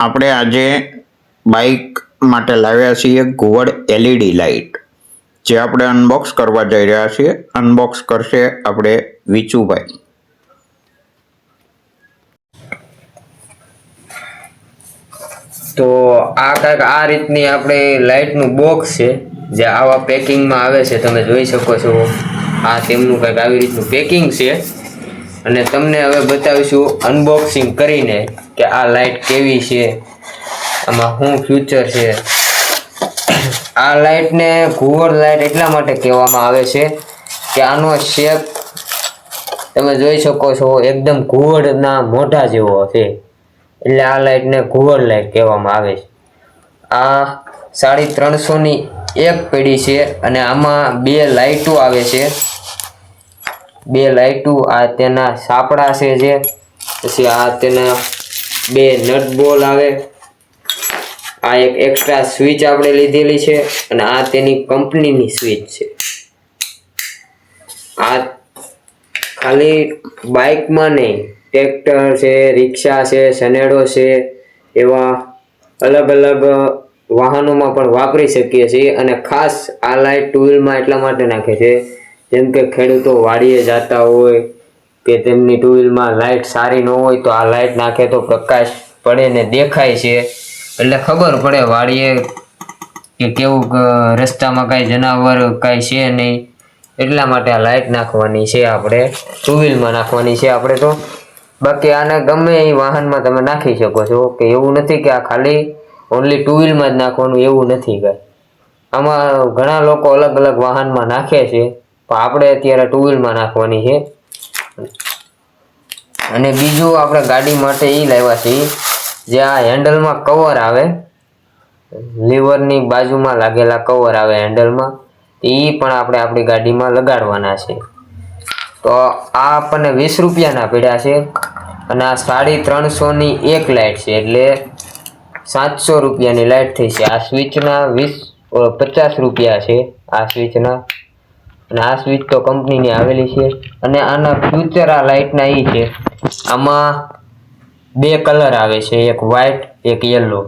આપણે આજે બાઇક માટે લાવ્યા છીએ ઘુવડ એલઈડી લાઇટ, જે આપણે અનબોક્સ કરવા જઈ રહ્યા છીએ. અનબોક્સ કરશે આપણે વિચુભાઈ. તો આ કાંઈક આ રીતની આપણે લાઇટનું બોક્સ છે, જે આવા પેકિંગમાં આવે છે. તમે જોઈ શકો છો, આ તેમનું કંઈક આવી રીતનું પેકિંગ છે. અને તમને હવે બતાવીશું અનબોક્સિંગ કરીને કે આ લાઇટ કેવી છે, આમાં શું ફ્યુચર છે. આ લાઇટને ઘુવડ લાઇટ એટલા માટે કહેવામાં આવે છે કે આનો શેપ તમે જોઈ શકો છો, એકદમ ઘુવડના મોઢા જેવો છે. એટલે આ લાઇટને ઘુવડ લાઇટ કહેવામાં આવે છે. આ 350ની એક પેઢી છે અને આમાં 2 લાઇટો આવે છે. 2 લાઇટો, આ તેના સાપડા છે, જે પછી આ તેના 2 નટ બોલ આવે. આ એક એક્સ્ટ્રા સ્વિચ આપણે લીધેલી છે અને આ તેની કંપનીની સ્વિચ છે. આ ખાલી બાઇકમાં નહીં, ટ્રેક્ટર છે, રિક્ષા છે, સનેડો છે, એવા અલગ અલગ વાહનોમાં પણ વાપરી શકીએ છીએ. અને ખાસ આ લાઇટ ટુ વ્હીલમાં એટલા માટે નાખે છે, જેમ કે ખેડૂતો વાડીએ જતા હોય કે તેમની ટુ વ્હીલમાં લાઇટ સારી ન હોય, તો આ લાઇટ નાખે તો પ્રકાશ પડે ને દેખાય છે, એટલે ખબર પડે વાડીએ કે કેવું રસ્તામાં કાંઈ જનાવર કાંઈ છે નહીં. એટલા માટે આ લાઇટ નાખવાની છે, આપણે ટુ વ્હીલમાં નાખવાની છે આપણે. તો બાકી આને ગમે એ વાહનમાં તમે નાખી શકો છો, કે એવું નથી કે આ ખાલી ઓનલી ટુ વ્હીલમાં જ નાખવાનું, એવું નથી કાંઈ. આમાં ઘણા લોકો અલગ અલગ વાહનમાં નાખે છે, પણ આપણે અત્યારે ટુ વ્હીલમાં નાખવાની છે. અને બીજું આપણે ગાડી માટે એ લાવ્યા છીએ, જે આ હેન્ડલમાં કવર આવે, લીવરની બાજુમાં લાગેલા કવર આવે હેન્ડલમાં, એ પણ આપણે આપણી ગાડીમાં લગાડવાના છે. તો આ આપણને 20 રૂપિયાના પડ્યા છે. અને આ 350ની એક લાઇટ છે, એટલે 700 રૂપિયાની લાઇટ થઈ છે. આ સ્વિચના 50 રૂપિયા છે આ સ્વિચના. અને આ સ્વિચ તો કંપનીની આવેલી છે. અને આના ફ્યુચર આ લાઇટના એ છે, આમાં 2 કલર આવે છે, એક વ્હાઇટ એક યલો.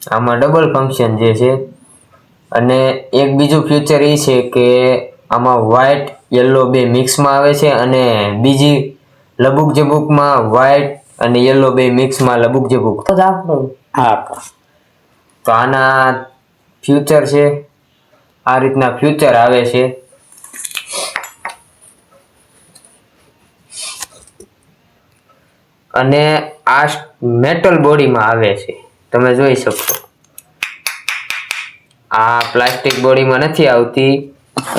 આમાં ડબલ ફંક્શન જે છે. અને એક બીજું ફ્યુચર એ છે કે આમાં વ્હાઇટ યલો 2 મિક્સમાં આવે છે, અને બીજી લબુક જબુકમાં વ્હાઇટ અને યલો 2 મિક્સમાં લબુક જબુક. તો આના ફ્યુચર છે, આ રીતના ફ્યુચર આવે છે. અને આ મેટલ બોડીમાં આવે છે, તમે જોઈ શકો. આ પ્લાસ્ટિક બોડીમાં નથી આવતી,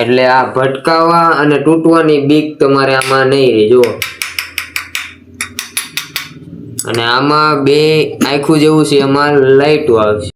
એટલે આ ભટકાવા અને તૂટવાની બીક તમારે આમાં નહીં રહી. જુઓ, અને આમાં 2 આખું જેવું છે, એમાં લાઇટો આવશે.